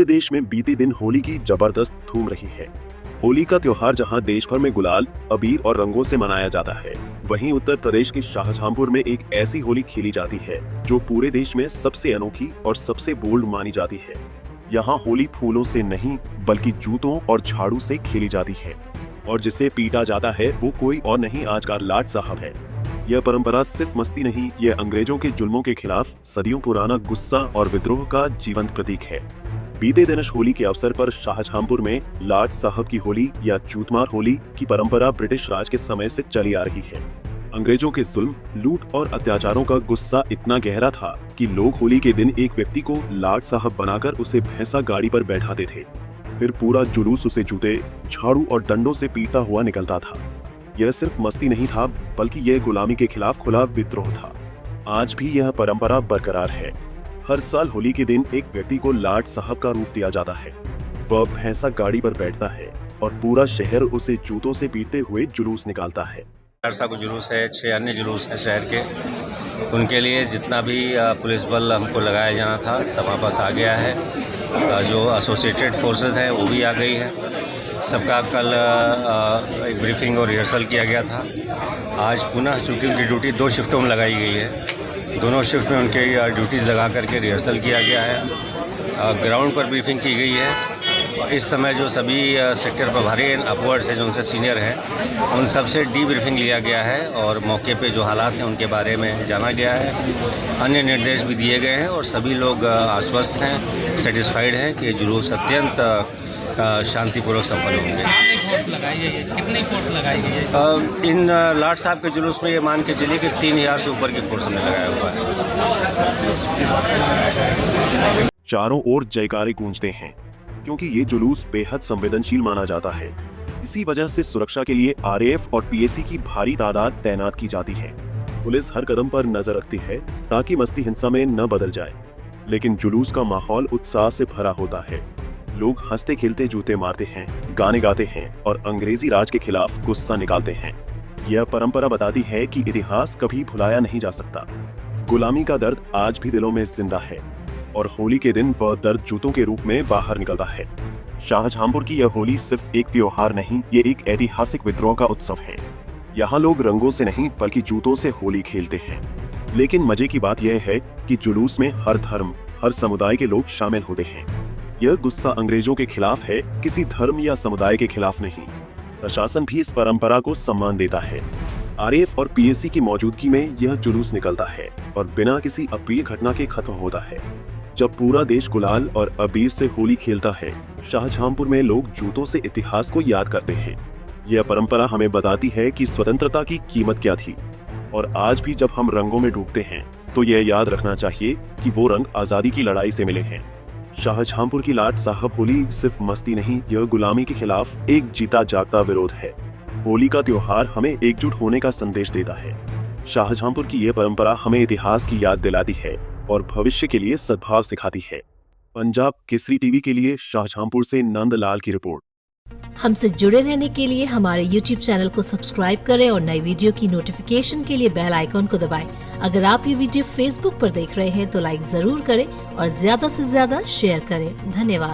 पूरे देश में बीते दिन होली की जबरदस्त धूम रही है। होली का त्योहार जहां देश भर में गुलाल, अबीर और रंगों से मनाया जाता है, वहीं उत्तर प्रदेश के शाहजहांपुर में एक ऐसी होली खेली जाती है जो पूरे देश में सबसे अनोखी और सबसे बोल्ड मानी जाती है। यहाँ होली फूलों से नहीं बल्कि जूतों और झाड़ू से खेली जाती है और जिसे पीटा जाता है वो कोई और नहीं, आज का लाट साहब है। यह परंपरा सिर्फ मस्ती नहीं, यह अंग्रेजों के जुल्मों के खिलाफ सदियों पुराना गुस्सा और विद्रोह का जीवंत प्रतीक है। बीते दिनश होली के अवसर पर शाहजहांपुर में लाट साहब की होली या जूतमार होली की परंपरा ब्रिटिश राज के समय से चली आ रही है। अंग्रेजों के जुल्म, लूट और अत्याचारों का गुस्सा इतना गहरा था कि लोग होली के दिन एक व्यक्ति को लाट साहब बनाकर उसे भैंसा गाड़ी पर बैठाते थे, फिर पूरा जुलूस उसे जूते, झाड़ू और डंडों से पीटता हुआ निकलता था। यह सिर्फ मस्ती नहीं था बल्कि यह गुलामी के खिलाफ खुला विद्रोह था। आज भी यह परंपरा बरकरार है। हर साल होली के दिन एक व्यक्ति को लाट साहब का रूप दिया जाता है। वह भैंसा गाड़ी पर बैठता है और पूरा शहर उसे जूतों से पीटते हुए जुलूस निकालता है। लाट को जुलूस है, 6 अन्य जुलूस है शहर के। उनके लिए जितना भी पुलिस बल हमको लगाया जाना था सब वापस आ गया है। जो एसोसिएटेड फोर्सेस हैं वो भी आ गई है। सबका कल एक ब्रीफिंग और रिहर्सल किया गया था। आज पुनः चूँकि उनकी ड्यूटी 2 शिफ्टों में लगाई गई है, दोनों शिफ्ट में उनके ड्यूटीज़ लगा करके रिहर्सल किया गया है। ग्राउंड पर ब्रीफिंग की गई है। इस समय जो सभी सेक्टर प्रभारी अपवर्ड से जो उनसे सीनियर है उन सब से डी ब्रीफिंग लिया गया है और मौके पे जो हालात हैं उनके बारे में जाना गया है। अन्य निर्देश भी दिए गए हैं और सभी लोग आश्वस्त हैं, सेटिस्फाइड हैं कि जुलूस अत्यंत शांतिपूर्वक संपन्न होंगे। कितनी फोर्स लगाई गई है? इन लाट साहब के जुलूस में ये मान के चलिए कि 3000 से ऊपर की फोर्स हमने लगाया हुआ है। चारों ओर जयकारे गूंजते हैं क्योंकि ये जुलूस बेहद संवेदनशील माना जाता है। इसी वजह से सुरक्षा के लिए आरएएफ और पीएसी की भारी तादाद तैनात की जाती है। पुलिस हर कदम पर नजर रखती है ताकि मस्ती हिंसा में न बदल जाए, लेकिन जुलूस का माहौल उत्साह से भरा होता है। लोग हंसते खेलते जूते मारते हैं, गाने गाते हैं और अंग्रेजी राज के खिलाफ गुस्सा निकालते हैं। यह परंपरा बताती है कि इतिहास कभी भुलाया नहीं जा सकता। गुलामी का दर्द आज भी दिलों में जिंदा है और होली के दिन वह दर्द जूतों के रूप में बाहर निकलता है। शाहजहांपुर की यह होली सिर्फ एक त्योहार नहीं, ये एक ऐतिहासिक विद्रोह का उत्सव है। यहाँ लोग रंगों से नहीं बल्कि जूतों से होली खेलते हैं। लेकिन मजे की बात यह है कि जुलूस में हर धर्म, हर समुदाय के लोग शामिल होते हैं। यह गुस्सा अंग्रेजों के खिलाफ है, किसी धर्म या समुदाय के खिलाफ नहीं। प्रशासन भी इस परंपरा को सम्मान देता है। आरएएफ और पीएसी की मौजूदगी में यह जुलूस निकलता है और बिना किसी अप्रिय घटना के खत्म होता है। जब पूरा देश गुलाल और अबीर से होली खेलता है, शाहजहांपुर में लोग जूतों से इतिहास को याद करते हैं। यह परंपरा हमें बताती है कि स्वतंत्रता की कीमत क्या थी और आज भी जब हम रंगों में डूबते हैं तो यह याद रखना चाहिए कि वो रंग आजादी की लड़ाई से मिले हैं। शाहजहांपुर की लाट साहब होली सिर्फ मस्ती नहीं, यह गुलामी के खिलाफ एक जीता जागता विरोध है। होली का त्योहार हमें एकजुट होने का संदेश देता है। शाहजहांपुर की यह परंपरा हमें इतिहास की याद दिलाती है और भविष्य के लिए सद्भाव सिखाती है। पंजाब केसरी टीवी के लिए शाहजहांपुर से नंदलाल की रिपोर्ट। हमसे जुड़े रहने के लिए हमारे YouTube चैनल को सब्सक्राइब करें और नई वीडियो की नोटिफिकेशन के लिए बेल आइकॉन को दबाएं। अगर आप ये वीडियो Facebook पर देख रहे हैं तो लाइक जरूर करें और ज्यादा से ज्यादा शेयर करें। धन्यवाद।